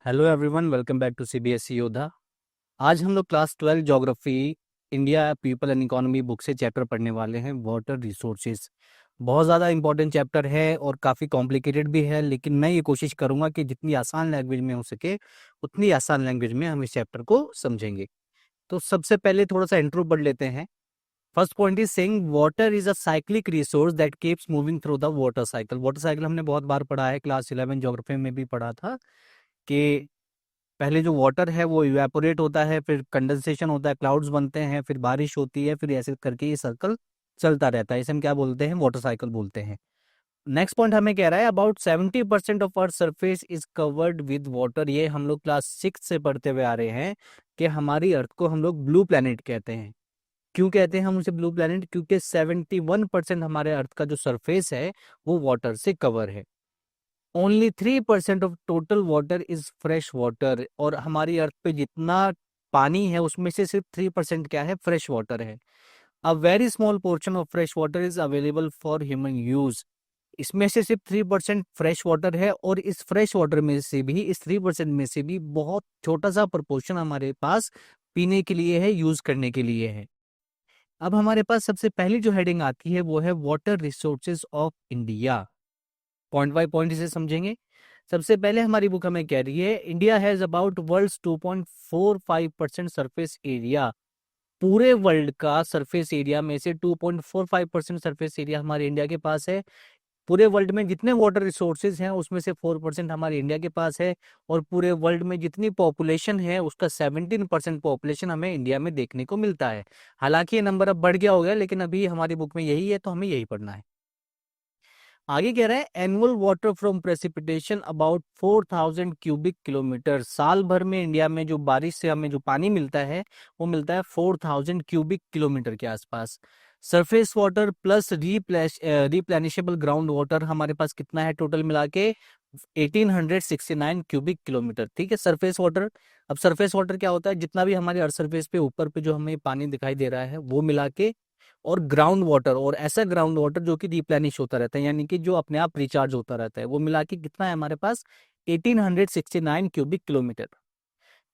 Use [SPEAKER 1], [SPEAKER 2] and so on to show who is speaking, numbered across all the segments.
[SPEAKER 1] Hello everyone, welcome back to CBSE Yoddha. आज हम लोग class 12 geography India people and economy book से chapter पढ़ने वाले हैं वाटर रिसोर्सेज। बहुत ज़्यादा इंपॉर्टेंट चैप्टर है और काफ़ी कॉम्प्लिकेटेड भी है, लेकिन मैं ये कोशिश करूँगा कि जितनी आसान लैंग्वेज में हो सके उतनी आसान लैंग्वेज में हम इस चैप्टर को समझेंगे। तो सबसे पहले थोड़ा सा इंट्रो पढ़ लेते हैं। First point is saying water is a cyclic resource that keeps moving through the water cycle. Water cycle हमने बहुत बार पढ़ा है, क्लास 11 ज्योग्राफी में भी पढ़ा था कि पहले जो वाटर है वो इवेपोरेट होता है, फिर कंडेंसेशन होता है, क्लाउड्स बनते हैं, फिर बारिश होती है, फिर ऐसे करके ये सर्कल चलता रहता है। इसे हम क्या बोलते हैं? वाटर साइकिल बोलते हैं। नेक्स्ट पॉइंट हमें कह रहा है about 70% of earth surface is covered with water. ये हम लोग क्लास 6 से पढ़ते हुए आ रहे हैं कि हमारी अर्थ को हम लोग ब्लू प्लैनेट कहते हैं। क्यों कहते हैं हम उसे ब्लू प्लैनेट? क्योंकि 71% हमारे अर्थ का जो सरफेस है वो वाटर से कवर है। Only 3% of total water is fresh water. और हमारी अर्थ पे जितना पानी है उसमें से सिर्फ 3% क्या है? फ्रेश वाटर है। A very small portion of fresh water is available for human use. इसमें से सिर्फ 3% फ्रेश वाटर है, और इस फ्रेश वाटर में से भी, इस 3% में से भी बहुत छोटा सा प्रपोर्शन हमारे पास पीने के लिए है, यूज करने के लिए है। अब हमारे पास सबसे पहली जो हेडिंग आती है वो है water resources of India. Point by point इसे समझेंगे। सबसे पहले हमारी बुक हमें कह रही है India has about world's 2.45% surface area. पूरे वर्ल्ड का सरफेस एरिया में से 2.45% सरफेस एरिया हमारे इंडिया के पास है। पूरे वर्ल्ड में जितने वाटर रिसोर्सेज हैं उसमें से 4% हमारे इंडिया के पास है। और पूरे वर्ल्ड में जितनी पॉपुलेशन है उसका 17% पॉपुलेशन हमें इंडिया में देखने को मिलता है। हालांकि ये नंबर अब बढ़ गया होगा, लेकिन अभी हमारी बुक में यही है तो हमें यही पढ़ना है। आगे कह रहा है annual water from precipitation about 4000 cubic kilometre. साल भर में इंडिया में जो बारिश से हमें जो पानी मिलता है वो मिलता है 4000 क्यूबिक किलोमीटर के आसपास। Surface water plus replenishable ground water हमारे पास कितना है टोटल मिला के? 1869 क्यूबिक किलोमीटर। ठीक है, सरफेस वाटर। अब सरफेस वाटर क्या होता है? जितना भी हमारे अर्थ सरफेस पे ऊपर पे जो हमें पानी दिखाई दे रहा है वो मिला के, और ग्राउंड वाटर, और ऐसा ग्राउंड वाटर जो कि रिप्लेनिश होता रहता है, यानी कि जो अपने आप रिचार्ज होता रहता है, वो मिला के कितना है हमारे पास? 1869 क्यूबिक किलोमीटर।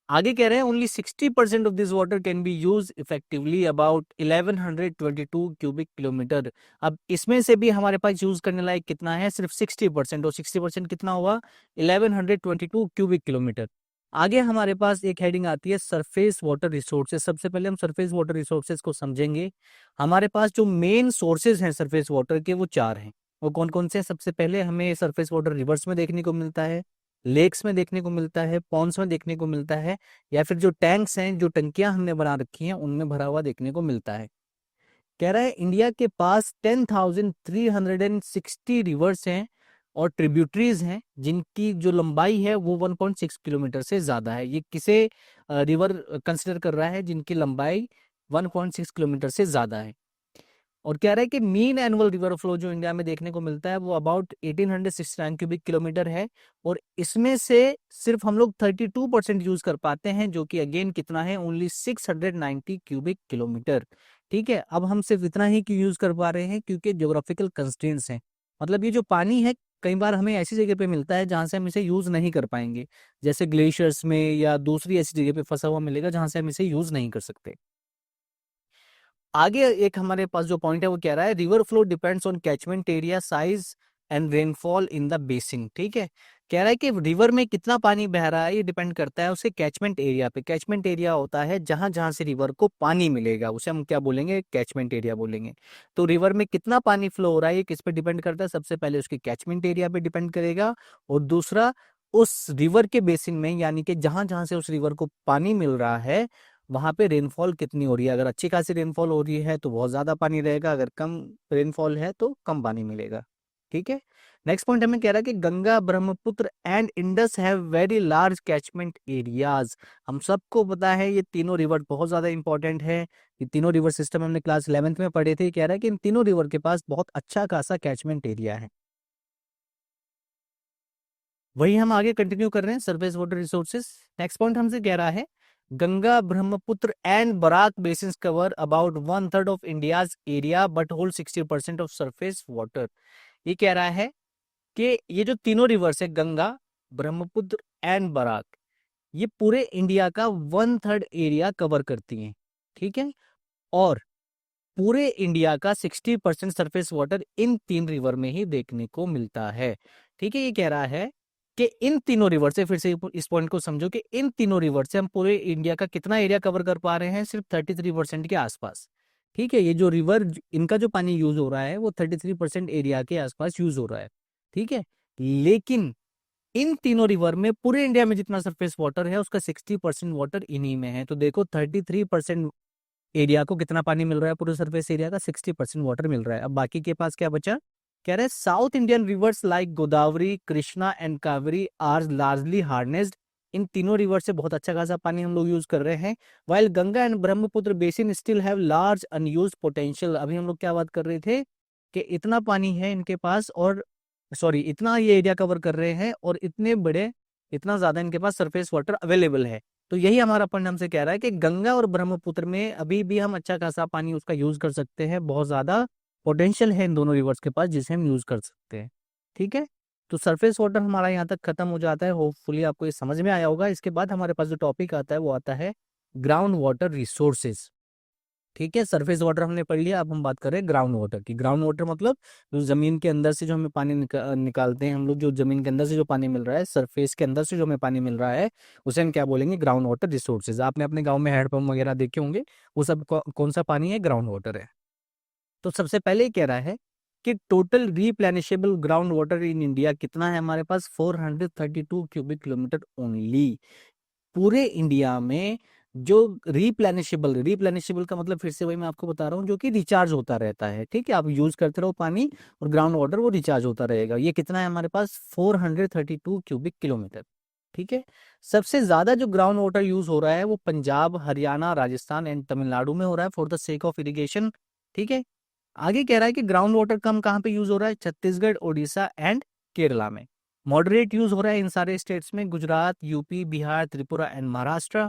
[SPEAKER 1] आगे कह रहे हैं only 60% of this water can be use effectively about 1122 cubic kilometre. अब इसमें से भी हमारे पास यूज करने लायक कितना है? सिर्फ 60%। और 60% कितना हुआ? 1122 क्यूबिक किलोमीटर। आगे हमारे पास एक हेडिंग आती है सरफेस वाटर रिसोर्सेज। सबसे पहले हम सरफेस वाटर रिसोर्सेज को समझेंगे। हमारे पास जो मेन सोर्सेज हैं सरफेस वाटर के वो चार हैं। वो कौन कौन से हैं? सबसे पहले हमें सरफेस वाटर रिवर्स में देखने को मिलता है, लेक्स में देखने को मिलता है, पॉन्ड्स में देखने को मिलता है, या फिर जो टैंक्स हैं, जो टंकियां हमने बना रखी हैं उनमें भरा हुआ देखने को मिलता है। कह रहा है इंडिया के पास 10,360 रिवर्स हैं और ट्रिब्यूटरीज हैं जिनकी जो लंबाई है वो 1.6 किलोमीटर से ज्यादा है। ये किसे रिवर कंसिडर कर रहा है जिनकी लंबाई 1.6 किलोमीटर से ज्यादा है? और कह रहा है कि मीन एनुअल रिवर फ्लो जो इंडिया में देखने को मिलता है वो अबाउट 1869 क्यूबिक किलोमीटर है। और इसमें से सिर्फ हम लोग 32% यूज कर पाते हैं, जो कि अगेन कितना है? Only 690 cubic kilometre. ठीक है, अब हम सिर्फ इतना ही क्यों यूज कर पा रहे हैं? क्योंकि ज्योग्राफिकल कंस्ट्रेंट्स हैं। मतलब ये जो पानी है कई बार हमें ऐसी जगह पे मिलता है जहां से हम इसे यूज नहीं कर पाएंगे, जैसे ग्लेशियर्स में या दूसरी ऐसी जगह पे फंसा हुआ मिलेगा जहां से हम इसे यूज नहीं कर सकते। आगे एक हमारे पास जो पॉइंट है वो कह रहा है river flow depends on catchment area size and rainfall in the basin. ठीक है, कह रहा है कि रिवर में कितना पानी बह रहा है ये डिपेंड करता है उसके कैचमेंट एरिया पे। कैचमेंट एरिया होता है जहां जहां से रिवर को पानी मिलेगा, उसे हम क्या बोलेंगे? कैचमेंट एरिया बोलेंगे। तो रिवर में कितना पानी फ्लो हो रहा है ये किस पे डिपेंड करता है? सबसे पहले उसके कैचमेंट एरिया पे डिपेंड करेगा, और दूसरा उस रिवर के बेसिन में, यानी कि जहां जहां से उस रिवर को पानी मिल रहा है वहां पे रेनफॉल कितनी हो रही है। अगर अच्छी खासी रेनफॉल हो रही है तो बहुत ज्यादा पानी रहेगा, अगर कम रेनफॉल है तो कम पानी मिलेगा। ठीक है, नेक्स्ट पॉइंट हमें कह रहा है कि Ganga, Brahmaputra and Indus have very large catchment areas. हम सबको पता है ये तीनों रिवर बहुत ज्यादा इंपॉर्टेंट है। ये तीनों रिवर सिस्टम हमने क्लास 11th में पढ़े थे। कह रहा है कि इन तीनों रिवर के पास बहुत अच्छा खासा कैचमेंट एरिया है। वही हम आगे कंटिन्यू कर रहे हैं surface water resources. Next point हमसे कह रहा है Ganga, Brahmaputra and Barak basins cover about 1/3 of India's area but hold 60% of surface water. ये कह रहा है कि ये जो तीनों रिवर्स है, गंगा, ब्रह्मपुत्र एंड बराक, ये पूरे इंडिया का 1/3 एरिया कवर करती हैं, ठीक है। और पूरे इंडिया का 60% सरफेस वाटर इन 3 रिवर में ही देखने को मिलता है, ठीक है। ये कह रहा है कि इन तीनों रिवर से, फिर से इस पॉइंट को समझो कि इन तीनों रिवर से हम पूरे इंडिया का कितना एरिया कवर कर पा रहे हैं, सिर्फ 33% के आसपास, ठीक है। ये जो रिवर, इनका जो पानी यूज हो रहा है वो 33% एरिया के आसपास यूज हो रहा है, ठीक है। लेकिन इन तीनों रिवर में पूरे इंडिया में जितना सरफेस वाटर है उसका 60% वाटर इन्हीं में है। तो देखो 33% एरिया को कितना पानी मिल रहा है, पूरे सरफेस एरिया का 60% वाटर मिल रहा है। अब बाकी के पास क्या बचा, कह रहे हैं South Indian rivers like Godavari, Krishna and Kaveri are largely harnessed. इन तीनों रिवर से बहुत अच्छा खासा पानी हम लोग यूज कर रहे हैं। While Ganga and Brahmaputra basin still have large unused potential. अभी हम लोग क्या बात कर रहे थे कि इतना पानी है इनके पास, और सॉरी इतना ये एरिया कवर कर रहे हैं और इतने बड़े, इतना ज्यादा इनके पास सरफेस वाटर अवेलेबल है। तो यही हमारा पॉइंट हमसे कह रहा है कि गंगा और ब्रह्मपुत्र में अभी भी हम अच्छा खासा पानी उसका यूज कर सकते हैं, बहुत ज्यादा पोटेंशियल है इन दोनों रिवर्स के पास जिसे हम यूज कर सकते हैं, ठीक है। तो सरफेस वाटर हमारा यहाँ तक खत्म हो जाता है। होपफुली आपको ये समझ में आया होगा। इसके बाद हमारे पास जो टॉपिक आता है वो आता है ग्राउंड वाटर रिसोर्सेज, ठीक है। सरफेस वाटर हमने पढ़ लिया, अब हम बात कर रहे हैं ग्राउंड वाटर की। ग्राउंड वाटर मतलब जो जमीन के अंदर से जो हमें पानी निकालते हैं हम लोग, जो जमीन के अंदर से जो पानी मिल रहा है, सरफेस के अंदर से जो हमें पानी मिल रहा है, उसे हम क्या बोलेंगे, ग्राउंड वाटर रिसोर्सेज। आपने अपने गाँव में हैंडपंप वगैरह देखे होंगे, वो सब कौन सा पानी है, ग्राउंड वाटर है। तो सबसे पहले ही कह रहा है कि total replenishable ground water in India कितना है हमारे पास, 432 क्यूबिक किलोमीटर ओनली। पूरे इंडिया में जो रिप्लेनिशेबल, रिप्लेनिशेबल का मतलब फिर से वही मैं आपको बता रहा हूँ, जो कि रिचार्ज होता रहता है, ठीक है। आप यूज करते रहो पानी और ग्राउंड वाटर वो रिचार्ज होता रहेगा। ये कितना है हमारे पास, 432 क्यूबिक किलोमीटर, ठीक है। सबसे ज्यादा जो ग्राउंड वाटर यूज हो रहा है वो पंजाब, हरियाणा, राजस्थान एंड तमिलनाडु में हो रहा है for the sake of irrigation, ठीक है। आगे कह रहा है कि ग्राउंड वाटर कम कहाँ पे यूज हो रहा है, छत्तीसगढ़, ओडिशा एंड केरला में। मॉडरेट यूज हो रहा है इन सारे स्टेट्स में, गुजरात, यूपी, बिहार, त्रिपुरा एंड महाराष्ट्र।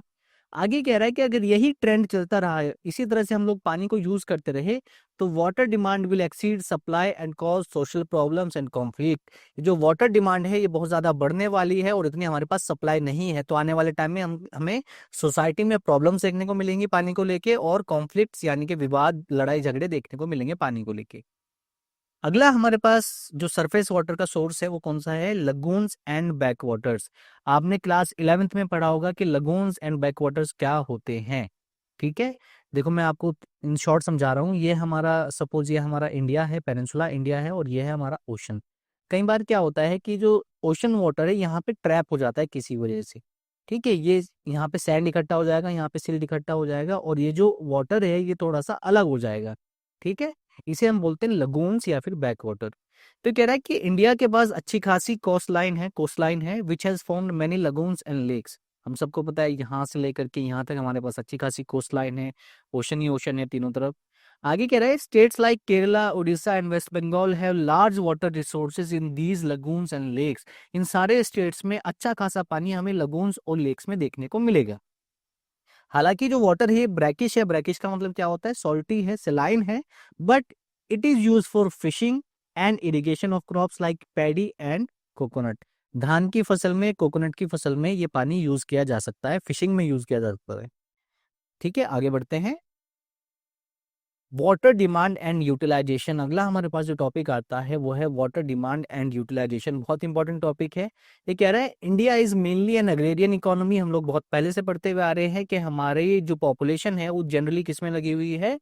[SPEAKER 1] आगे कह रहा है कि अगर यही ट्रेंड चलता रहा है, इसी तरह से हम लोग पानी को यूज करते रहे, तो water demand will exceed supply and cause social problems and conflict. जो वाटर डिमांड है ये बहुत ज्यादा बढ़ने वाली है और इतनी हमारे पास सप्लाई नहीं है, तो आने वाले टाइम में हमें सोसाइटी में प्रॉब्लम्स देखने को मिलेंगी पानी को लेके, और कॉन्फ्लिक्ट्स यानी कि विवाद, लड़ाई झगड़े देखने को मिलेंगे पानी को लेके। अगला हमारे पास जो सरफेस वाटर का सोर्स है वो कौन सा है, लगून्स एंड बैक वाटर्स। आपने क्लास 11th में पढ़ा होगा कि लगून्स एंड बैक वाटर्स क्या होते हैं, ठीक है। देखो मैं आपको इन शॉर्ट समझा रहा हूँ। ये हमारा, सपोज ये हमारा इंडिया है, पेनिनसुला इंडिया है, और ये है हमारा ओशन। कई बार क्या होता है कि जो ओशन वाटर है यहाँ पे ट्रैप हो जाता है किसी वजह से, ठीक है। ये यहाँ पे सैंड इकट्ठा हो जाएगा, यहाँ पे सिल्ट इकट्ठा हो जाएगा, और ये जो वाटर है ये थोड़ा सा अलग हो जाएगा, ठीक है। इसे हम बोलते हैं लगून्स या फिर बैक वाटर। तो कह रहा है कि इंडिया के पास अच्छी खासी कोस्ट लाइन है which has formed many lagoons and lakes. हम सबको पता है यहाँ से लेकर के यहाँ तक हमारे पास अच्छी खासी कोस्ट लाइन है, ओशन ही ओशन है तीनों तरफ। आगे कह रहा है states like Kerala, Orissa and West Bengal have large water resources in these lagoons and lakes. इन सारे स्टेट्स में अच्छा खासा पानी हमें लगून्स और लेक्स में देखने को मिलेगा। हालांकि जो वाटर है ब्रैकिश है, ब्रैकिश का मतलब क्या होता है, सॉल्टी है, सेलाइन है, but it is use for fishing and irrigation of crops like paddy and coconut. धान की फसल में, कोकोनट की फसल में ये पानी यूज किया जा सकता है, फिशिंग में यूज किया जा सकता है, ठीक है। आगे बढ़ते हैं, वाटर डिमांड एंड यूटिलाइजेशन। अगला हमारे पास जो टॉपिक आता है वो है वाटर डिमांड एंड यूटिलाइजेशन। बहुत इंपॉर्टेंट टॉपिक है। ये कह रहा है India is mainly an agrarian economy. हम लोग बहुत पहले से पढ़ते हुए आ रहे हैं कि हमारी जो पॉपुलेशन है वो जनरली किस में लगी हुई है,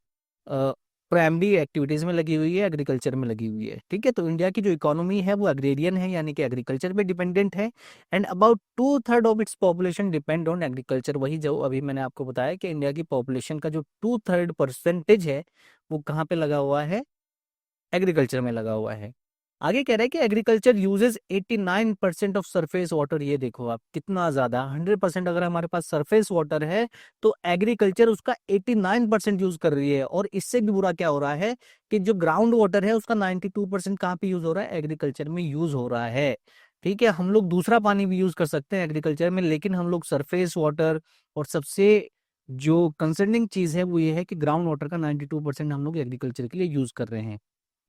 [SPEAKER 1] प्राइमरी एक्टिविटीज में लगी हुई है, एग्रीकल्चर में लगी हुई है, ठीक है। तो इंडिया की जो इकोनॉमी है वो एग्रेरियन है, यानी कि एग्रीकल्चर पे डिपेंडेंट है। And about 2/3 of its population depend on agriculture. वही जो अभी मैंने आपको बताया कि इंडिया की पॉपुलेशन का जो 2/3 परसेंटेज है वो कहाँ पे लगा हुआ है, एग्रीकल्चर में लगा हुआ है। आगे कह रहा है कि agriculture uses 89% of surface water. ये देखो आप कितना ज्यादा, 100% अगर हमारे पास सरफेस वाटर है तो एग्रीकल्चर उसका 89% यूज कर रही है। और इससे भी बुरा क्या हो रहा है कि जो ग्राउंड वाटर है उसका 92% कहाँ पे यूज हो रहा है, एग्रीकल्चर में यूज हो रहा है, ठीक है। हम लोग दूसरा पानी भी यूज कर सकते हैं एग्रीकल्चर में, लेकिन हम लोग सरफेस वाटर, और सबसे जो कंसर्निंग चीज है वो ये है कि ग्राउंड वाटर का 92% हम लोग एग्रीकल्चर के लिए यूज कर रहे हैं।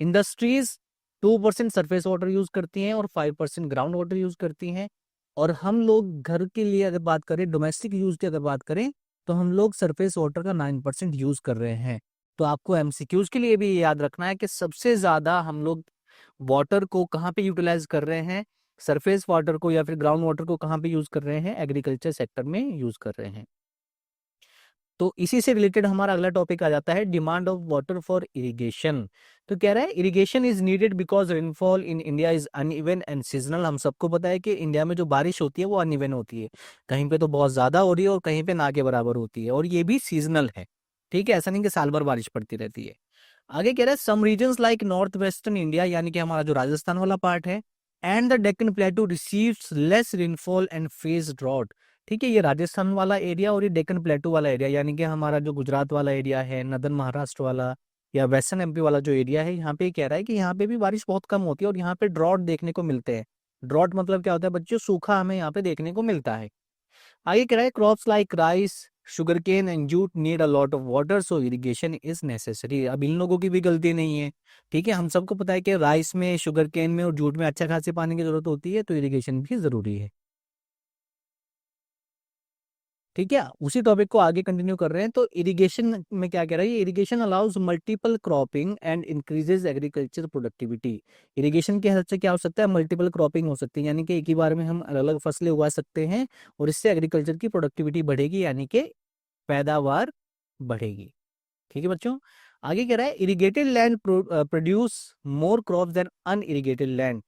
[SPEAKER 1] इंडस्ट्रीज 2% सरफेस वाटर यूज करती हैं और 5% ग्राउंड वाटर यूज करती हैं। और हम लोग घर के लिए अगर बात करें, डोमेस्टिक यूज की अगर बात करें, तो हम लोग सरफेस वाटर का 9% यूज कर रहे हैं। तो आपको एमसीक्यूज के लिए भी ये याद रखना है कि सबसे ज्यादा हम लोग वाटर को कहाँ पे यूटिलाइज कर रहे हैं, सरफेस वाटर को या फिर ग्राउंड वाटर को कहाँ पे यूज कर रहे हैं, एग्रीकल्चर सेक्टर में यूज कर रहे हैं। तो इसी से रिलेटेड हमारा अगला टॉपिक आ जाता है demand of water for irrigation. तो कह रहा है irrigation is needed because rainfall in India is uneven and seasonal. हम सबको पता है कि इंडिया में जो बारिश होती है वो अनइवन होती है, कहीं पे तो बहुत ज्यादा हो रही है और कहीं पे ना के बराबर होती है, और ये भी सीजनल है। ठीक है, ऐसा नहीं कि साल भर बारिश पड़ती रहती है। आगे कह रहा है some regions like north western India, यानी कि हमारा जो राजस्थान वाला पार्ट है, and the Deccan plateau receives less rainfall and face drought. ठीक है, ये राजस्थान वाला एरिया और ये डेक्कन प्लेटू वाला एरिया, यानी कि हमारा जो गुजरात वाला एरिया है, नदर्न महाराष्ट्र वाला या वेस्टर्न एमपी वाला जो एरिया है, यहाँ पे कह रहा है कि यहाँ पे भी बारिश बहुत कम होती है और यहाँ पे ड्रॉट देखने को मिलते हैं। ड्रॉट मतलब क्या होता है बच्चों, सूखा हमें यहाँ पे देखने को मिलता है। आगे कह रहा है crops like rice, sugar cane and jute need a lot of water so irrigation is necessary. अब इन लोगों की भी गलती नहीं है। ठीक है, हम सबको पता है कि राइस में, शुगर केन में और जूट में अच्छा खासे पानी की जरूरत होती है, तो इरिगेशन भी जरूरी है। ठीक है, उसी टॉपिक को आगे कंटिन्यू कर रहे हैं। तो इरिगेशन में क्या कह रहा है, irrigation allows multiple cropping and increases agriculture productivity. Irrigation की हेल्प से क्या हो सकता है, मल्टीपल क्रॉपिंग हो सकती है, यानी कि एक ही बार में हम अलग अलग फसलें उगा सकते हैं और इससे एग्रीकल्चर की प्रोडक्टिविटी बढ़ेगी, यानी कि पैदावार बढ़ेगी। ठीक है बच्चों, आगे कह रहा है irrigated land produce more crop than unirrigated land.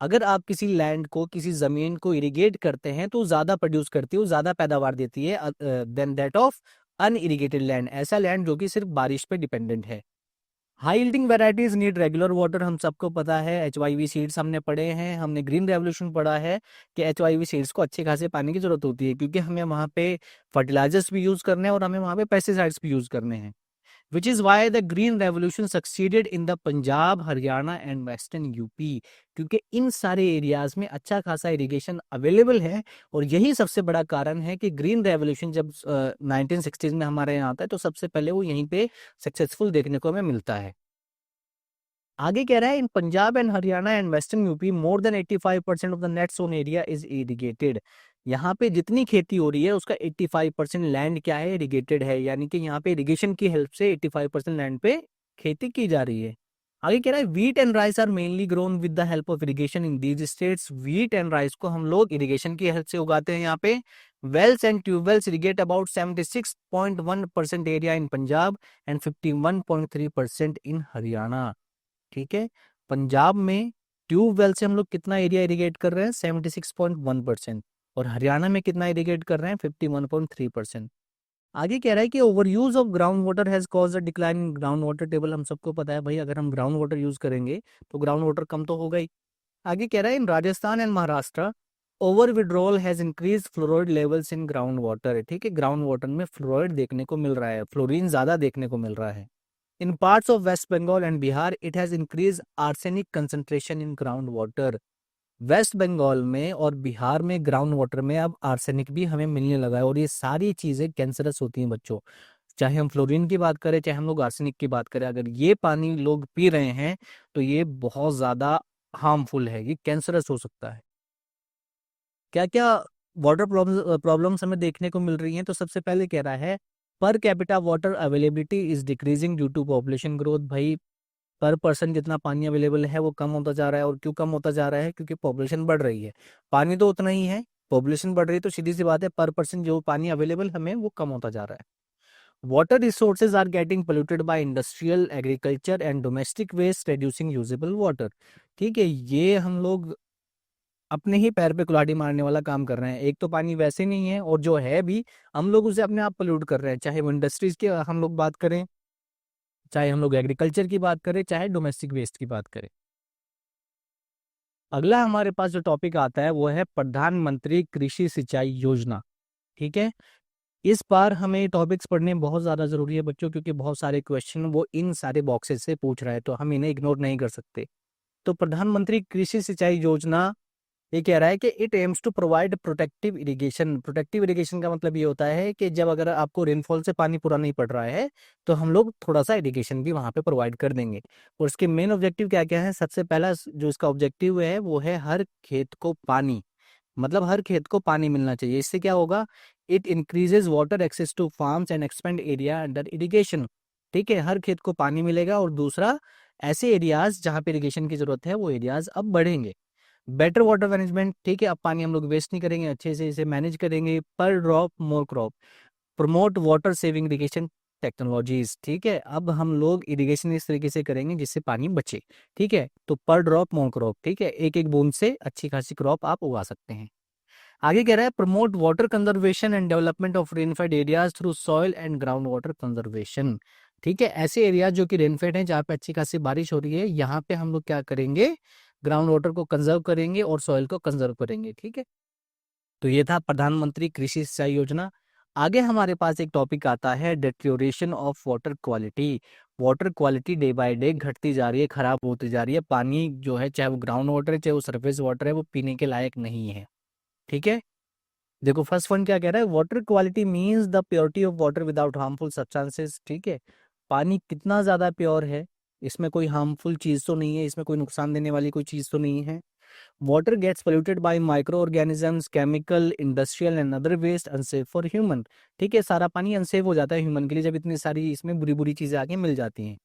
[SPEAKER 1] अगर आप किसी लैंड को, किसी जमीन को इरिगेट करते हैं तो ज्यादा प्रोड्यूस करती है, वो ज्यादा पैदावार देती है then that of unirrigated land, ऐसा लैंड जो कि सिर्फ बारिश पे डिपेंडेंट है। High yielding varieties need regular water. हम सबको पता है, HYV सीड्स हमने पढ़े हैं, हमने ग्रीन रेवोल्यूशन पढ़ा है कि HYV सीड्स को अच्छे खासे पानी की जरूरत होती है, क्योंकि हमें वहाँ पे फर्टिलाइजर्स भी यूज करने हैं और हमें वहाँ पे पेस्टिसाइड्स भी यूज करने हैं। Which is why the green revolution succeeded in the Punjab, Haryana and western UP. क्योंकि इन सारे एरियाज में अच्छा खासा इरिगेशन अवेलेबल है, और यही सबसे बड़ा कारण है कि ग्रीन रेवोल्यूशन जब 1960s में हमारे यहाँ आता है तो सबसे पहले वो यहीं पे सक्सेसफुल देखने को हमें मिलता है। आगे कह रहा है in Punjab and Haryana and western UP more than 85% of the net sown area is irrigated. यहाँ पे जितनी खेती हो रही है उसका 85% लैंड क्या है, इरिगेटेड है, यानी कि यहाँ पे इरिगेशन की हेल्प से 85% लैंड पे खेती की जा रही है। आगे कह रहा है wheat and rice are mainly grown with the help of irrigation in these states. Wheat and rice को हम लोग इरिगेशन की हेल्प से उगाते हैं यहाँ पे। Wells and tubewells irrigate about 76.1% area in Punjab and 51.3% in Haryana. ठीक है, पंजाब में ट्यूबवेल से हम लोग कितना एरिया इरिगेट कर रहे हैं, 76.1%, और हरियाणा में कितना इरिगेट कर रहे हैं, 51.3%। आगे कह रहा है कि over use of ground water has caused a decline in ground water table. हम सबको पता है भाई, अगर हम ग्राउंड वाटर यूज करेंगे तो ग्राउंड वाटर कम तो होगा ही। आगे कह रहा है in Rajasthan and Maharashtra over withdrawal has increase fluoride levels in ground water. ठीक है, ग्राउंड वाटर में फ्लोराइड देखने को मिल रहा है, फ्लोरीन ज्यादा देखने को मिल रहा है। In parts of West Bengal and Bihar, it has increased arsenic concentration in groundwater. West Bengal में और बिहार में ग्राउंड वाटर में अब आर्सेनिक भी हमें मिलने लगा है, और ये सारी चीजें कैंसरस होती हैं बच्चों। चाहे हम फ्लोरीन की बात करें, चाहे हम लोग आर्सेनिक की बात करें, अगर ये पानी लोग पी रहे हैं तो ये बहुत ज्यादा हार्मफुल है, ये कैंसरस हो सकता है। क्या क्या वाटर प्रॉब्लम्स हमें देखने को मिल रही हैं, तो सबसे पहले कह रहा है per capita water availability is decreasing due to population growth. भाई, पर पर्सन जितना पानी अवेलेबल है वो कम होता जा रहा है, और क्यों कम होता जा रहा है, क्योंकि पॉपुलेशन बढ़ रही है। पानी तो उतना ही है, पॉपुलेशन बढ़ रही है, तो सीधी सी बात है पर पर्सन जो पानी अवेलेबल हमें वो कम होता जा रहा है। Water resources are getting polluted by industrial, agriculture and domestic waste, reducing usable water. ठीक है, ये हम लोग अपने ही पैर पे कुल्हाड़ी मारने वाला काम कर रहे हैं। एक तो पानी वैसे नहीं है, और जो है भी हम लोग उसे अपने आप पोल्यूट कर रहे हैं, चाहे वो इंडस्ट्रीज की हम लोग बात करें, चाहे हम लोग एग्रीकल्चर की बात करें, चाहे डोमेस्टिक वेस्ट की बात करें। अगला हमारे पास जो टॉपिक आता है वो है प्रधानमंत्री कृषि सिंचाई योजना। ठीक है, इस बार हमें टॉपिक्स पढ़ने बहुत ज़्यादा ज़रूरी है बच्चों, क्योंकि बहुत सारे क्वेश्चन वो इन सारे बॉक्सेस से पूछ रहा है, तो हम इन्हें इग्नोर नहीं कर सकते। तो प्रधानमंत्री कृषि सिंचाई योजना ये कह रहा है कि it aims to provide protective irrigation. Protective irrigation का मतलब ये होता है कि जब अगर आपको रेनफॉल से पानी पूरा नहीं पड़ रहा है तो हम लोग थोड़ा सा इरिगेशन भी वहाँ पे प्रोवाइड कर देंगे। और इसके मेन ऑब्जेक्टिव क्या क्या है, सबसे पहला जो इसका ऑब्जेक्टिव है वो है हर खेत को पानी। मतलब हर खेत को पानी मिलना चाहिए। इससे क्या होगा, it increases water access to farms and expand area under irrigation. ठीक है, हर खेत को पानी मिलेगा और दूसरा ऐसे एरियाज जहाँ पे इरिगेशन की जरूरत है वो एरियाज अब बढ़ेंगे। बेटर वाटर मैनेजमेंट, ठीक है, अब पानी हम लोग वेस्ट नहीं करेंगे, अच्छे से इसे मैनेज करेंगे। पर drop more crop, promote water saving irrigation technologies. ठीक है, अब हम लोग इरिगेशन इस तरीके से करेंगे जिससे पानी बचे। ठीक है, तो पर ड्रॉप मोर क्रॉप, ठीक है, एक एक बूंद से अच्छी खासी क्रॉप आप उगा सकते हैं। आगे कह रहा है promote water conservation and development of rainfed areas through soil and ground water conservation. ठीक है, ऐसे एरियाज जो कि रेनफेड है, जहाँ पे अच्छी खासी बारिश हो रही है, यहाँ पे हम लोग क्या करेंगे, ग्राउंड वाटर को कंजर्व करेंगे और सॉइल को कंजर्व करेंगे। ठीक है, तो ये था प्रधानमंत्री कृषि सिंचाई योजना। आगे हमारे पास एक टॉपिक आता है deterioration of water quality. Water quality day by day घटती जा रही है, खराब होती जा रही है। पानी जो है, चाहे वो ग्राउंड वाटर है चाहे वो सरफेस वाटर है, वो पीने के लायक नहीं है। ठीक है, देखो फर्स्ट पॉइंट क्या कह रहा है, water quality means the purity of water without harmful substances. ठीक है, पानी कितना ज्यादा प्योर है, इसमें कोई हार्मफुल चीज तो नहीं है, इसमें कोई नुकसान देने वाली कोई चीज तो नहीं है। Water gets polluted by micro organisms, chemical, industrial and other waste unsafe for human. ठीक है, सारा पानी अनसेफ हो जाता है ह्यूमन के लिए जब इतनी सारी इसमें बुरी बुरी चीजें आके मिल जाती हैं।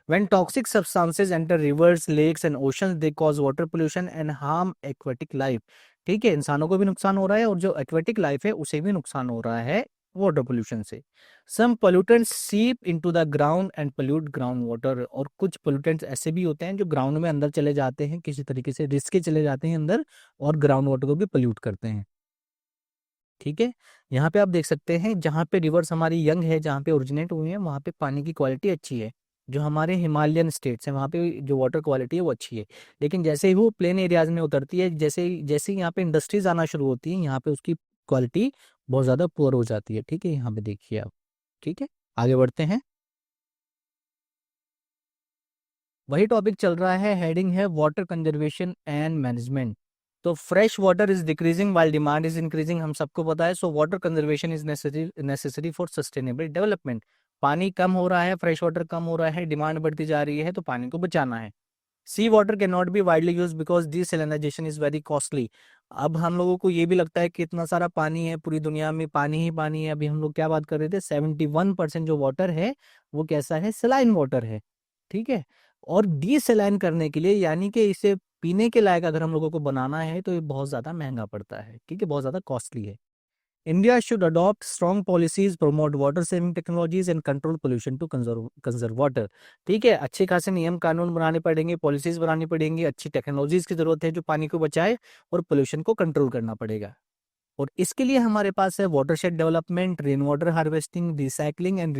[SPEAKER 1] When toxic substances enter rivers, lakes and oceans, they cause water pollution and harm aquatic life. ठीक है, इंसानों को भी नुकसान हो रहा है और जो एक्वेटिक लाइफ है उसे भी नुकसान हो रहा है वाटर पोल्यूशन से। सम पोल्यूटेंट्स सीप into the ground and pollute ground water. और कुछ पोल्यूटेंट्स ऐसे भी होते हैं जो ग्राउंड में अंदर चले जाते हैं, किसी तरीके से रिस्क के चले जाते हैं अंदर और ग्राउंड वाटर को भी पोल्यूट करते हैं। ठीक है, यहाँ पे आप देख सकते हैं जहाँ पे रिवर्स हमारी यंग है, जहाँ पे ओरिजिनेट हुई है, वहाँ पे पानी की क्वालिटी अच्छी है। जो हमारे हिमालयन स्टेट्स हैं वहाँ पे जो वाटर क्वालिटी है वो अच्छी है। लेकिन जैसे ही वो प्लेन एरियाज में उतरती है, जैसे जैसे ही यहाँ पे इंडस्ट्रीज आना शुरू होती है, यहाँ पे उसकी क्वालिटी बहुत ज़्यादा पुअर हो जाती है। ठीक है, यहाँ पे देखिए आप। ठीक है, आगे बढ़ते हैं। वही टॉपिक चल रहा है, हेडिंग है वाटर कंजर्वेशन एंड मैनेजमेंट। तो fresh water is decreasing while demand is increasing, हम सबको पता है। So water conservation is necessary for sustainable development. पानी कम हो रहा है, फ्रेश वाटर कम हो रहा है, डिमांड बढ़ती जा रही है, तो पानी को बचाना है। Sea water can not be widely use because desalination is very costly. अब हम लोगों को ये भी लगता है कि इतना सारा पानी है, पूरी दुनिया में पानी ही पानी है। अभी हम लोग क्या बात कर रहे थे, 71% जो वाटर है वो कैसा है, सलाइन वाटर है। ठीक है, और डीसैलाइन करने के लिए यानी कि इसे पीने के लायक अगर हम लोगों को बनाना है तो ये बहुत ज्यादा महंगा पड़ता है। ठीक है, बहुत ज्यादा कॉस्टली है। India should adopt strong policies, promote water saving technologies and control pollution to conserve water. ठीक है, अच्छे खासे नियम कानून बनाने पड़ेंगे, पॉलिसीज बनानी पड़ेंगी, अच्छी टेक्नोलॉजीज की जरूरत है जो पानी को बचाए और पोल्यूशन को कंट्रोल करना पड़ेगा। और इसके लिए हमारे पास है watershed development, rain water harvesting, recycling and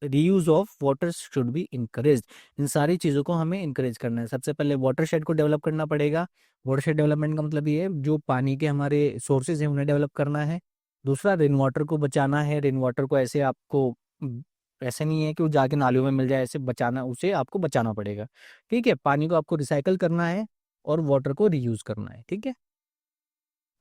[SPEAKER 1] reuse of water should be encourage. इन सारी चीज़ों को हमें इंकरेज करना है। सबसे पहले वाटरशेड को डेवलप करना पड़ेगा। वाटरशेड डेवलपमेंट का मतलब ये है जो पानी के हमारे सोर्सेज हैं उन्हें डेवलप करना है। दूसरा, रेन वाटर को बचाना है। रेन वाटर को ऐसे आपको ऐसे नहीं है कि वो जाके नालियों में मिल जाए, ऐसे बचाना, उसे आपको बचाना पड़ेगा। ठीक है, पानी को आपको रिसाइकल करना है और वाटर को रीयूज करना है। ठीक है,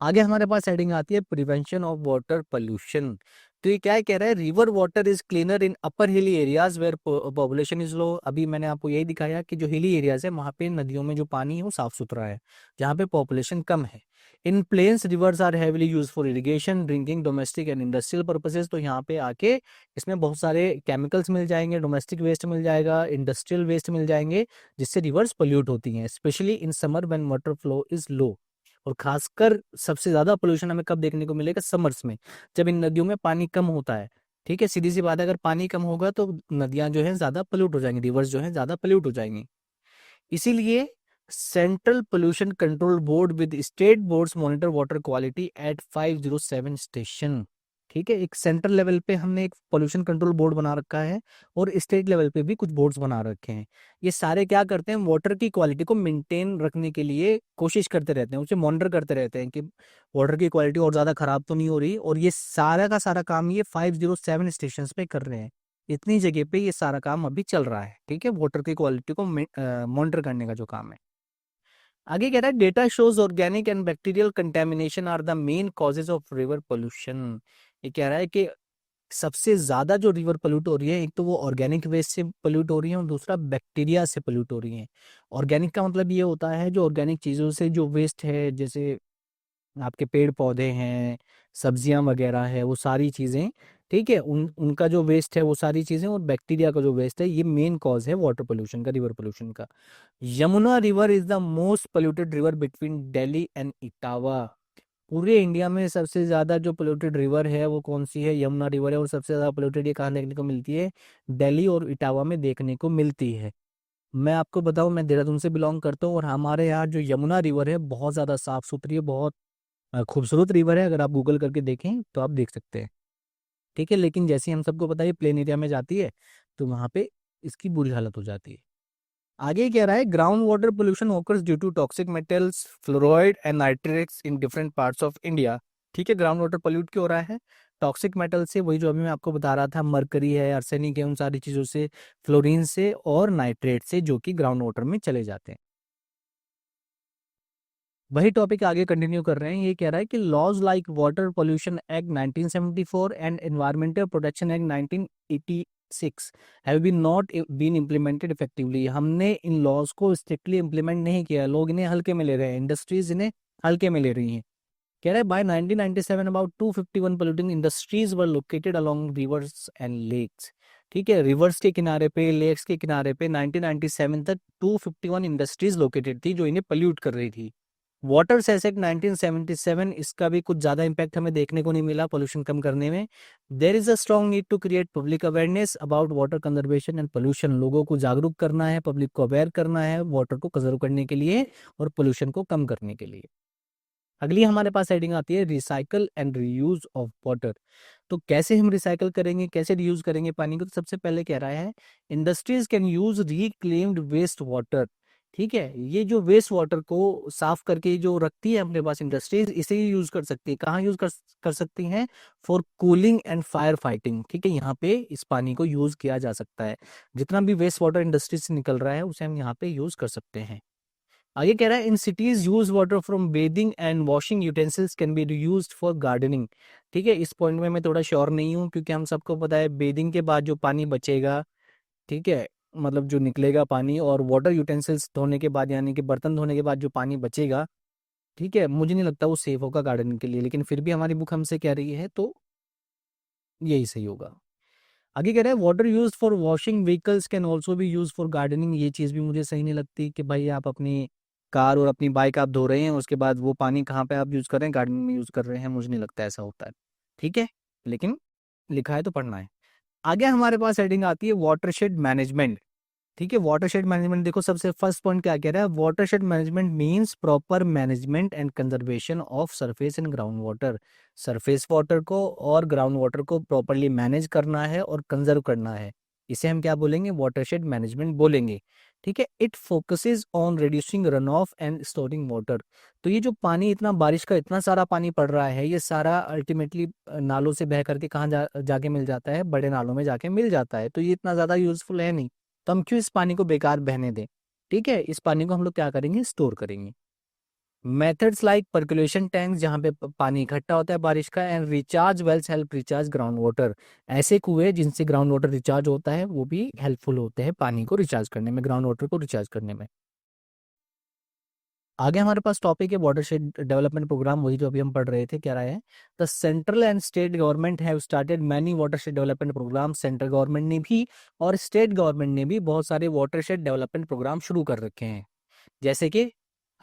[SPEAKER 1] आगे हमारे पास हेडिंग आती है प्रिवेंशन ऑफ वाटर पोल्यूशन। तो ये क्या कह रहा है, river water is cleaner in upper hilly areas where population is low. अभी मैंने आपको यही दिखाया कि जो हिली एरियाज है वहाँ पे नदियों में जो पानी है वो साफ सुथरा है, जहाँ पे पॉपुलेशन कम है। In plains rivers are heavily use for irrigation, drinking, domestic and industrial purposes. तो यहाँ पे आके इसमें बहुत सारे केमिकल्स मिल जाएंगे, डोमेस्टिक वेस्ट मिल जाएगा, इंडस्ट्रियल वेस्ट मिल जाएंगे, जिससे रिवर्स पोल्यूट होती हैं, specially in summer when water flow is low. और खासकर सबसे ज्यादा पोल्यूशन हमें कब देखने को मिलेगा, समर्स में, जब इन नदियों में पानी कम होता है। ठीक है, सीधी सी बात है, अगर पानी कम होगा तो नदियां जो है ज्यादा पोल्यूट हो जाएंगी, रिवर्स जो है ज्यादा पोल्यूट हो जाएंगी। इसीलिए central pollution control board with state boards monitor water quality eight 507 station. ठीक है, एक सेंट्रल लेवल पे हमने एक पोल्यूशन कंट्रोल बोर्ड बना रखा है और स्टेट लेवल पे भी कुछ बोर्ड्स बना रखे हैं। ये सारे क्या करते हैं, वाटर की क्वालिटी को मेंटेन रखने के लिए कोशिश करते रहते हैं, उसे मॉनिटर करते रहते हैं कि वाटर की क्वालिटी और ज्यादा खराब तो नहीं हो रही। और ये सारा का सारा काम ये 507 स्टेशन पे कर रहे हैं। इतनी जगह पे ये सारा काम अभी चल रहा है। ठीक है, वाटर की क्वालिटी को मॉनिटर करने का जो काम है। आगे कह रहा है data shows organic and bacterial contamination are the main causes of river pollution. ये कह रहा है कि सबसे ज्यादा जो रिवर पोल्यूट हो रही है, एक तो वो ऑर्गेनिक वेस्ट से पोल्यूट हो रही है और दूसरा बैक्टीरिया से पोल्यूट हो रही है। ऑर्गेनिक का मतलब ये होता है जो ऑर्गेनिक चीजों से जो वेस्ट है, जैसे आपके पेड़ पौधे हैं, सब्जियां वगैरह है, वो सारी चीज़ें, ठीक है, उनका जो वेस्ट है वो सारी चीज़ें, और बैक्टीरिया का जो वेस्ट है, ये मेन कॉज है वाटर पोल्यूशन का, रिवर पोल्यूशन का। Yamuna river is the most polluted river between Delhi and Etawah. पूरे इंडिया में सबसे ज्यादा जो पोल्यूटेड रिवर है वो कौन सी है? यमुना रिवर है। और सबसे ज्यादा पोल्यूटेड ये कहाँ देखने को मिलती है? दिल्ली और इटावा में देखने को मिलती है। मैं आपको बताऊं, मैं देहरादून से बिलोंग करता हूँ, और हमारे यहाँ जो यमुना रिवर है बहुत ज्यादा साफ सुथरी है, बहुत खूबसूरत रिवर है। अगर आप गूगल करके देखें तो आप देख सकते हैं, ठीक है। लेकिन जैसे ही हम सबको पता है प्लेन एरिया में जाती है, तो वहां पे इसकी बुरी हालत हो जाती है। आगे कह रहा है ground water pollution occurs due to toxic metals, fluoride and nitrates in different parts of India. ठीक है, ग्राउंड वाटर पोल्यूट क्यों हो रहा है? टॉक्सिक मेटल से, वही जो अभी मैं आपको बता रहा था, मरकरी है, आर्सेनिक है, उन सारी चीजों से, फ्लोरीन से और नाइट्रेट से, जो कि ग्राउंड वाटर में चले जाते हैं। वही टॉपिक आगे कंटिन्यू कर रहे हैं। ये कह रहा है कि laws like water pollution act 1974 and environmental protection act 1986 have been not been implemented effectively. हमने इन लॉज को स्ट्रिक्टली इम्प्लीमेंट नहीं किया, लोग इन्हें हल्के में ले रहे हैं, इंडस्ट्रीज इन्हें हल्के में ले रही हैं। कह रहा है by 1997 about 251 polluting industries were located along rivers and lakes. ठीक है, रिवर्स के किनारे पे, लेक्स के किनारे पे 1997 तक 251 इंडस्ट्रीज लोकेटेड थी जो इन्हें पोल्यूट कर रही थी। वाटर सेस एक्ट 1977, इसका भी कुछ ज्यादा इम्पैक्ट हमें देखने को नहीं मिला पोल्यूशन कम करने में। There is a strong need to create public awareness about water conservation and pollution. लोगों को जागरूक करना है, पब्लिक को अवेयर करना है वाटर को कंजर्व करने के लिए और पोल्यूशन को कम करने के लिए। अगली हमारे पास हेडिंग आती है recycle and reuse of water. तो कैसे हम रिसाइकल करेंगे, कैसे रीयूज करेंगे पानी को? तो सबसे पहले कह रहा है industries can use reclaimed waste water. ठीक है, ये जो वेस्ट वाटर को साफ करके जो रखती है अपने पास इंडस्ट्रीज, इसे ही यूज कर सकती है। कहाँ यूज कर सकती हैं? For cooling and fire fighting. ठीक है, यहाँ पे इस पानी को यूज किया जा सकता है। जितना भी वेस्ट वाटर इंडस्ट्रीज से निकल रहा है उसे हम यहाँ पे यूज कर सकते हैं। आगे कह रहा है in cities use water from bathing and washing utensils can be used for gardening. ठीक है, इस पॉइंट में मैं थोड़ा श्योर नहीं हूँ, क्योंकि हम सबको पता है बेदिंग के बाद जो पानी बचेगा, ठीक है, मतलब जो निकलेगा पानी, और वाटर यूटेंसिल्स धोने के बाद, यानी कि बर्तन धोने के बाद जो पानी बचेगा, ठीक है, मुझे नहीं लगता वो सेफ होगा गार्डनिंग के लिए। लेकिन फिर भी हमारी बुक हमसे कह रही है तो यही सही होगा। आगे कह रहा है water use for washing vehicles can also be use for gardening. ये चीज़ भी मुझे सही नहीं लगती कि भाई आप अपनी कार और अपनी बाइक आप धो रहे हैं, उसके बाद वो पानी कहाँ पे आप यूज कर रहे हैं? गार्डनिंग में यूज कर रहे हैं। मुझे नहीं लगता ऐसा होता है, ठीक है, लेकिन लिखा है तो पढ़ना है। आगे हमारे पास हेडिंग आती है वाटरशेड मैनेजमेंट। ठीक है, वाटरशेड मैनेजमेंट देखो, सबसे फर्स्ट पॉइंट क्या कह रहा है? Watershed management means proper management and conservation of surface and ground water. Surface water को और ग्राउंड वाटर को प्रॉपरली मैनेज करना है और कंजर्व करना है। इसे हम क्या बोलेंगे? वाटरशेड मैनेजमेंट बोलेंगे। ठीक है, it focuses on reducing run of and storing water. तो ये जो पानी, इतना बारिश का इतना सारा पानी पड़ रहा है, ये सारा अल्टीमेटली नालों से बह करके कहाँ जाके मिल जाता है? बड़े नालों में जाके मिल जाता है। तो ये इतना ज्यादा यूजफुल है नहीं, तो हम क्यों इस पानी को बेकार बहने दें? ठीक है, इस पानी को हम लोग क्या करेंगे? स्टोर करेंगे। मेथड्स लाइक पर्कुलेशन टैंक्स, जहाँ पे पानी इकट्ठा होता है बारिश का, and recharge wells help recharge ground water. ऐसे कुएं जिनसे ग्राउंड वाटर रिचार्ज होता है वो भी हेल्पफुल होते हैं पानी को रिचार्ज करने में, ग्राउंड वाटर को रिचार्ज करने में। आगे हमारे पास टॉपिक है वाटरशेड डेवलपमेंट प्रोग्राम, वही जो अभी हम पढ़ रहे थे। क्या रहा है? The central and state government have started many watershed development programme. Central government ने भी और स्टेट गवर्नमेंट ने भी बहुत सारे वाटरशेड डेवलपमेंट प्रोग्राम शुरू कर रखे हैं। जैसे कि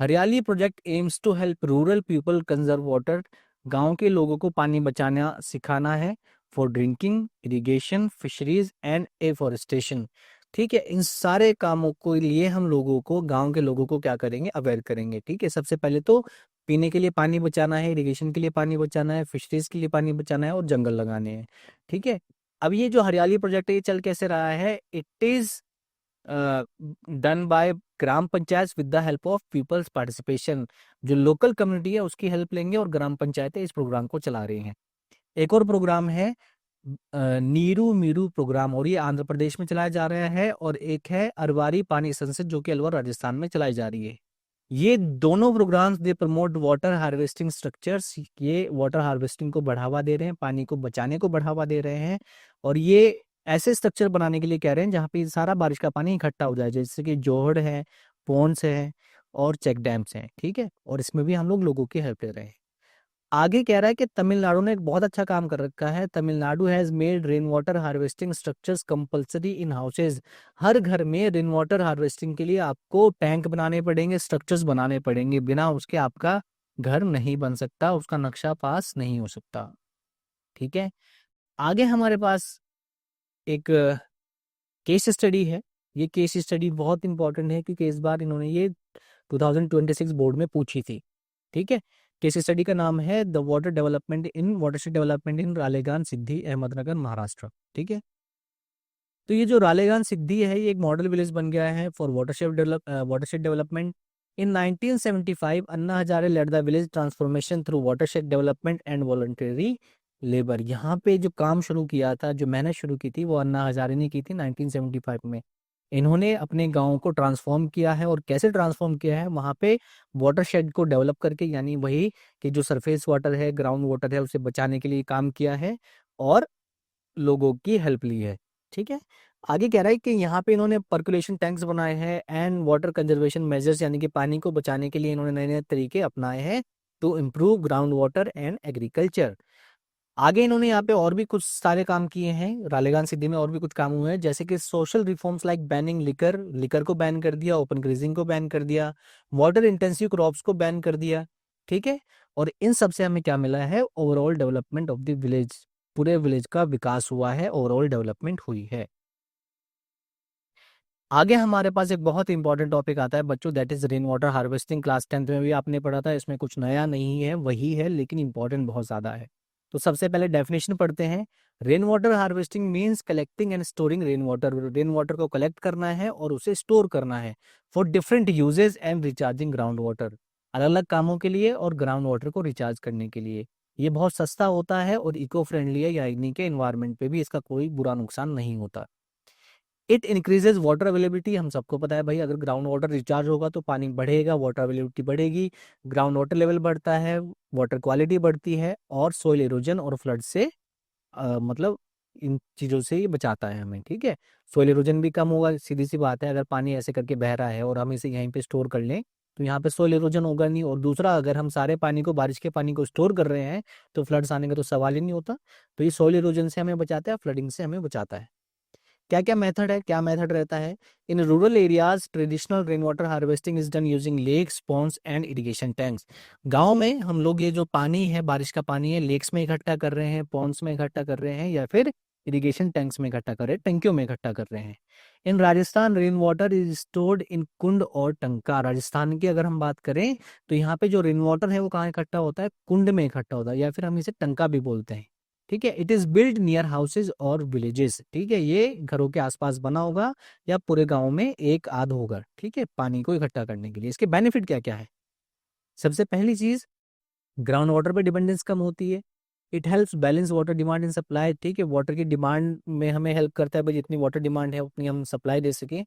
[SPEAKER 1] Hariyali project aims to help rural people conserve water. गांव के लोगों को पानी बचाना सिखाना है, for drinking, irrigation, fisheries and afforestation. ठीक है, इन सारे कामों को लिए हम लोगों को, गांव के लोगों को क्या करेंगे? अवेयर करेंगे। ठीक है, सबसे पहले तो पीने के लिए पानी बचाना है, इरिगेशन के लिए पानी बचाना है, फिशरीज के लिए पानी बचाना है, और जंगल लगाने हैं। ठीक है, अब ये जो हरियाली प्रोजेक्ट है ये चल कैसे रहा है? It is done by gram panchayat with the help of peoples participation. जो लोकल कम्युनिटी है उसकी हेल्प लेंगे, और ग्राम पंचायतें इस प्रोग्राम को चला रही हैं। एक और प्रोग्राम है नीरू मीरू प्रोग्राम, और ये आंध्र प्रदेश में चलाया जा रहा है। और एक है अरवारी पानी संसद, जो कि अलवर राजस्थान में चलाई जा रही है। ये दोनों programmes they promote water harvesting structures. ये वाटर हार्वेस्टिंग को बढ़ावा दे रहे हैं, पानी को बचाने को बढ़ावा दे रहे हैं। और ये ऐसे स्ट्रक्चर बनाने के लिए कह रहे हैं जहाँ पे सारा बारिश का पानी इकट्ठा हो जाए, जैसे कि जोहड़ है, पोन्स है, और चेक डैम्स हैं। ठीक है, और इसमें भी हम लोग लोगों की हेल्प ले रहे हैं। आगे कह रहा है कि तमिलनाडु ने एक बहुत अच्छा काम कर रखा है। Tamil Nadu has made rain water harvesting structures compulsory in houses. हर घर में रेन वाटर हार्वेस्टिंग के लिए आपको टैंक बनाने पड़ेंगे, स्ट्रक्चर्स बनाने पड़ेंगे, बिना उसके आपका घर नहीं बन सकता, उसका नक्शा पास नहीं हो सकता। ठीक है, आगे हमारे पास एक केस स्टडी है। ये केस स्टडी बहुत इंपॉर्टेंट है क्योंकि इस बार इन्होंने ये 2026 बोर्ड में पूछी थी। ठीक है, केस स्टडी का नाम है द वाटरशेड डेवलपमेंट इन रालेगान सिद्धि अहमदनगर महाराष्ट्र। ठीक है, तो ये जो रालेगान सिद्धि है ये एक मॉडल विलेज बन गया है for watershed development. In 1975 Anna Hazare led the village transformation through watershed development and voluntary labour. यहाँ पे जो काम शुरू किया था, जो मेहनत शुरू की थी, वो अन्ना हजारे ने की थी 1975 में। इन्होंने अपने गांव को ट्रांसफॉर्म किया है, और कैसे ट्रांसफॉर्म किया है, वहां पे वाटरशेड को डेवलप करके, यानी वही कि जो सरफेस वाटर है, ग्राउंड वाटर है, उसे बचाने के लिए काम किया है और लोगों की हेल्प ली है। ठीक है, आगे कह रहा है कि यहाँ पे इन्होंने पर्कुलेशन टैंक्स बनाए हैं एंड वाटर कंजर्वेशन मेजर्स, यानी कि पानी को बचाने के लिए इन्होंने नए नए तरीके अपनाए हैं to improve ground water and agriculture. आगे इन्होंने यहाँ पे और भी कुछ सारे काम किए हैं, रालेगान सिद्धि में और भी कुछ काम हुए हैं, जैसे कि social reforms like banning liquor को बैन कर दिया, ओपन ग्रेजिंग को बैन कर दिया, वाटर इंटेंसिव क्रॉप्स को बैन कर दिया। ठीक है, और इन सब से हमें क्या मिला है, overall development of the village, पूरे विलेज का विकास हुआ है, ओवरऑल डेवलपमेंट हुई है। आगे हमारे पास एक बहुत इंपॉर्टेंट टॉपिक आता है बच्चों, that is rain water harvesting. Class 10th में भी आपने पढ़ा था, इसमें कुछ नया नहीं है, वही है, लेकिन इंपॉर्टेंट बहुत ज्यादा है। तो सबसे पहले डेफिनेशन पढ़ते हैं। Rain water harvesting means collecting and storing rain water. Rain water को कलेक्ट करना है और उसे स्टोर करना है for different uses and recharging ground water, अलग अलग कामों के लिए और ग्राउंड वाटर को रिचार्ज करने के लिए। ये बहुत सस्ता होता है और इको फ्रेंडली है, यानी कि एनवायरमेंट पे भी इसका कोई बुरा नुकसान नहीं होता। It increases water availability. हम सबको पता है भाई, अगर ग्राउंड वाटर रिचार्ज होगा तो पानी बढ़ेगा, वाटर अवेलेबिलिटी बढ़ेगी, ग्राउंड वाटर लेवल बढ़ता है, वाटर क्वालिटी बढ़ती है, और सोइल इरोजन और फ्लड से मतलब इन चीज़ों से ये बचाता है हमें। ठीक है, सोइल इरोजन भी कम होगा, सीधी सी बात है, अगर पानी ऐसे करके बह रहा है और हम इसे यहीं पे स्टोर कर लें तो यहाँ पे सोइल इरोजन होगा नहीं। और दूसरा, अगर हम सारे पानी को, बारिश के पानी को स्टोर कर रहे हैं तो फ्लड्स आने का तो सवाल ही नहीं होता। तो ये सोइल इरोजन से हमें बचाता है, फ्लडिंग से हमें बचाता है। क्या क्या मेथड है, क्या मेथड रहता है। In rural areas traditional rain water harvesting is done using lakes, ponds and irrigation tanks. गांव में हम लोग ये जो पानी है, बारिश का पानी है, लेक्स में इकट्ठा कर रहे हैं, पॉन्ड्स में इकट्ठा कर रहे हैं, या फिर इरिगेशन टैंक्स में इकट्ठा कर रहे हैं, टंकियों में इकट्ठा कर रहे हैं। In Rajasthan rain water is stored in kund और टंका। राजस्थान की अगर हम बात करें तो यहाँ पे जो रेन वाटर है वो कहाँ इकट्ठा होता है, कुंड में इकट्ठा होता है, या फिर हम इसे टंका भी बोलते हैं। ठीक है, it is build near houses और विलेजेस। ठीक है, ये घरों के आसपास बना होगा या पूरे गांव में एक आध होगा। ठीक है, पानी को इकट्ठा करने के लिए। इसके बेनिफिट क्या क्या है। सबसे पहली चीज, ग्राउंड वाटर पे डिपेंडेंस कम होती है। It helps balance water demand in supply. ठीक है, वाटर की डिमांड में हमें हेल्प करता है भाई, जितनी वाटर डिमांड है उतनी हम सप्लाई दे सकें।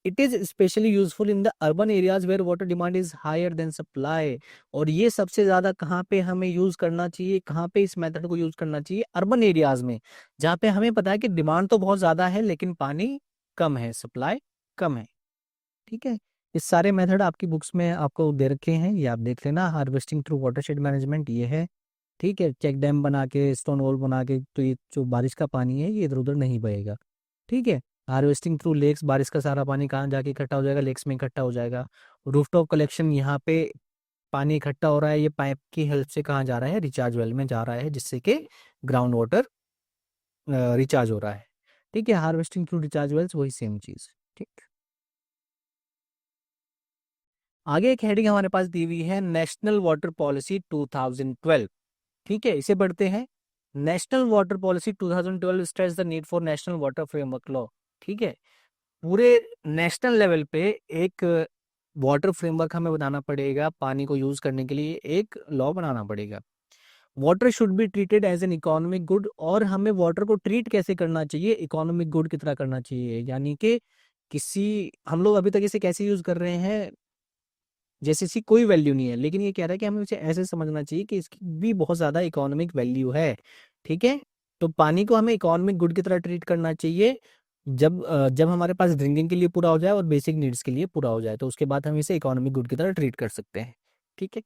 [SPEAKER 1] It is specially useful in the urban areas where water demand is higher than supply. और ये सबसे ज्यादा कहाँ पे हमें यूज करना चाहिए, कहाँ पे इस मेथड को यूज करना चाहिए, अर्बन एरियाज में, जहाँ पे हमें पता है कि डिमांड तो बहुत ज्यादा है लेकिन पानी कम है, सप्लाई कम है। ठीक है, इस सारे मेथड आपकी बुक्स में आपको दे रखे हैं, ये आप देख लेना। हार्वेस्टिंग थ्रू वाटरशेड मैनेजमेंट ये है। ठीक है, चेक डैम बना के, स्टोन वॉल बना के, तो ये जो बारिश का पानी है ये इधर उधर नहीं बहेगा। ठीक है, हार्वेस्टिंग थ्रू लेक्स, बारिश का सारा पानी कहाँ जाके इकट्ठा हो जाएगा, लेक्स में इकट्ठा हो जाएगा। रूफटॉप कलेक्शन, यहाँ पे पानी इकट्ठा हो रहा है, ये पाइप की हेल्प से कहाँ जा रहा है, रिचार्ज वेल में जा रहा है, जिससे कि ग्राउंड वाटर रिचार्ज हो रहा है। ठीक है, हार्वेस्टिंग थ्रू रिचार्ज वेल्स वही सेम चीज। ठीक, आगे एक हेडिंग हमारे पास दी हुई है, नेशनल वाटर पॉलिसी 2012। ठीक है, इसे पढ़ते हैं। National water policy 2012 stress the need for national water framework law. ठीक है, पूरे नेशनल लेवल पे एक वाटर फ्रेमवर्क हमें बनाना पड़ेगा, पानी को यूज करने के लिए एक लॉ बनाना पड़ेगा। Water should be treated as an economic good. और हमें वाटर को ट्रीट कैसे करना चाहिए, इकोनॉमिक गुड की तरह करना चाहिए, यानी कि किसी, हम लोग अभी तक इसे कैसे यूज कर रहे हैं, जैसे इसकी कोई वैल्यू नहीं है, लेकिन ये कह रहा है कि हमें इसे ऐसे समझना चाहिए कि इसकी भी बहुत ज्यादा इकोनॉमिक वैल्यू है। ठीक है, तो पानी को हमें इकोनॉमिक गुड की तरह ट्रीट करना चाहिए। जब हमारे पास ड्रिंकिंग के लिए पूरा हो जाए और बेसिक नीड्स के लिए पूरा हो जाए, तो उसके बाद हम इसे इकोनॉमिक गुड की तरह ट्रीट कर सकते हैं। ठीक है,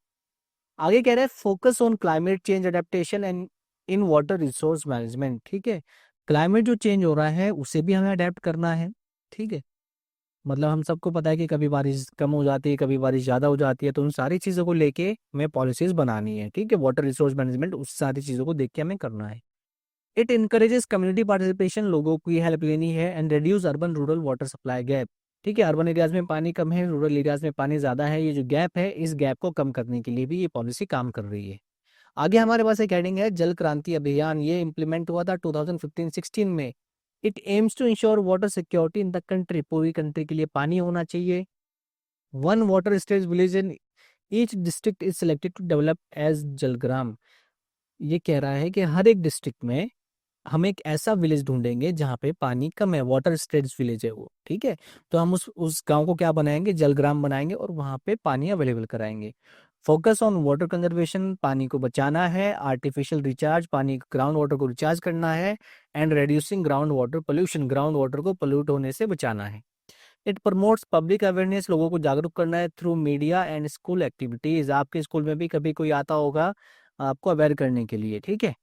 [SPEAKER 1] आगे कह रहा है focus on climate change adaptation and in water resource management. ठीक है, क्लाइमेट जो चेंज हो रहा है उसे भी हमें अडेप्ट करना है। ठीक है, मतलब हम सबको पता है कि कभी बारिश कम हो जाती है, कभी बारिश ज़्यादा हो जाती है, तो उन सारी चीज़ों को लेके हमें पॉलिसीज बनानी है। ठीक है, वाटर रिसोर्स मैनेजमेंट उस सारी चीज़ों को देख के हमें करना है। इट इनकरेजेस कम्युनिटी पार्टिसिपेशन, लोगों की हेल्प लेनी है, and reduce urban rural water supply gap. ठीक है, अर्बन एरियाज में पानी कम है, रूरल एरियाज में पानी ज़्यादा है, ये जो गैप है इस गैप को कम करने के लिए भी ये पॉलिसी काम कर रही है। आगे हमारे पास एक हेडिंग है जल क्रांति अभियान, ये इम्प्लीमेंट हुआ था 2015-16 में। It aims to ensure water security in the country, पूरी कंट्री के लिए पानी होना चाहिए। One water stage village in each district is selected to develop as Jalgram. ये कह रहा है कि हर एक डिस्ट्रिक्ट में हम एक ऐसा विलेज ढूंढेंगे जहाँ पे पानी कम है, वाटर स्ट्रेच विलेज है वो। ठीक है, तो हम उस गांव को क्या बनाएंगे, जलग्राम बनाएंगे और वहाँ पे पानी अवेलेबल कराएंगे। फोकस ऑन वाटर कंजर्वेशन, पानी को बचाना है, आर्टिफिशियल रिचार्ज, पानी ग्राउंड वाटर को रिचार्ज करना है, and reducing ground water pollution, ground water को पोल्यूट होने से बचाना है। इट प्रमोट्स पब्लिक अवेयरनेस, लोगों को जागरूक करना है through media and school activities. आपके स्कूल में भी कभी कोई आता होगा आपको अवेयर करने के लिए। ठीक है,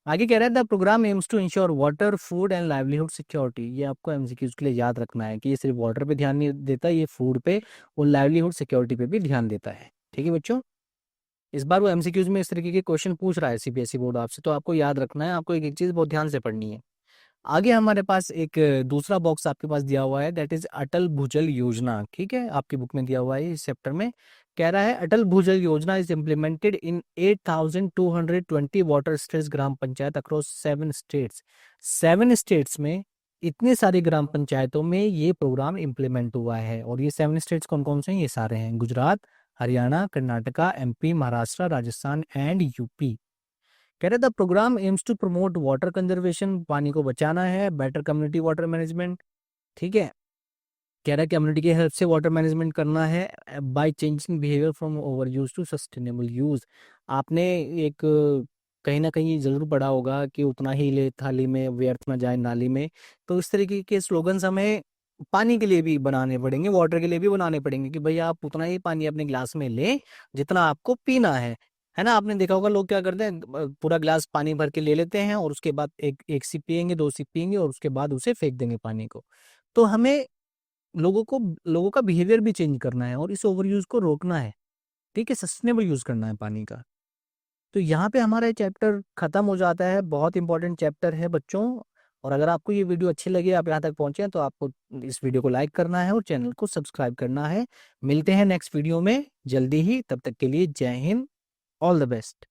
[SPEAKER 1] आगे कह रहा है the program aims to ensure water food and livelihood security. ये आपको एमसीक्यूज के लिए याद रखना है कि ये सिर्फ वाटर पे ध्यान नहीं देता, ये फूड पे और लाइवलीहुड सिक्योरिटी पे भी ध्यान देता है। ठीक है बच्चों, इस बार वो एमसीक्यूज में इस तरीके के क्वेश्चन पूछ रहा है सीबीएसई बोर्ड आपसे, तो आपको याद रखना है, आपको एक एक चीज बहुत ध्यान से पढ़नी है। आगे हमारे पास एक दूसरा बॉक्स आपके पास दिया हुआ है, दैट इज अटल भूजल योजना। ठीक है, आपकी बुक में दिया हुआ है इस चैप्टर में। कह रहा है अटल भूजल योजना is implemented in 8,220 water states gram panchayat across 7 states. 7 states में, इतने सारी ग्राम पंचायतों में ये प्रोग्राम इम्प्लीमेंट हुआ है। और ये 7 स्टेट्स कौन कौन से हैं, ये सारे हैं Gujarat, Haryana, Karnataka, MP, Maharashtra, Rajasthan and UP. कह रहे the program aims to promote water conservation, पानी को बचाना है, बेटर कम्युनिटी वाटर मैनेजमेंट। ठीक है, कह रहा है कम्युनिटी की हेल्प से वाटर मैनेजमेंट करना है by changing behaviour from over use to sustainable use. आपने एक कहीं ना कहीं जरूर पढ़ा होगा कि उतना ही ले थाली में व्यर्थ ना जाए नाली में। तो इस तरीके के स्लोगन्स हमें पानी के लिए भी बनाने पड़ेंगे, वाटर के लिए भी बनाने पड़ेंगे कि भैया आप उतना ही पानी अपने गिलास में लें जितना आपको पीना है ना। आपने देखा होगा लोग क्या करते हैं, पूरा गिलास पानी भर के ले लेते हैं और उसके बाद एक एक सिप पियेंगे, 2 सिप पियेंगे और उसके बाद उसे फेंक देंगे पानी को। तो हमें लोगों का बिहेवियर भी चेंज करना है और इस ओवर यूज को रोकना है। ठीक है, सस्टेनेबल यूज करना है पानी का। तो यहाँ पे हमारा चैप्टर खत्म हो जाता है, बहुत इंपॉर्टेंट चैप्टर है बच्चों। और अगर आपको ये वीडियो अच्छी लगी, आप यहाँ तक पहुंचे हैं, तो आपको इस वीडियो को लाइक करना है और चैनल को सब्सक्राइब करना है। मिलते हैं नेक्स्ट वीडियो में जल्दी ही, तब तक के लिए जय हिंद, ऑल द बेस्ट।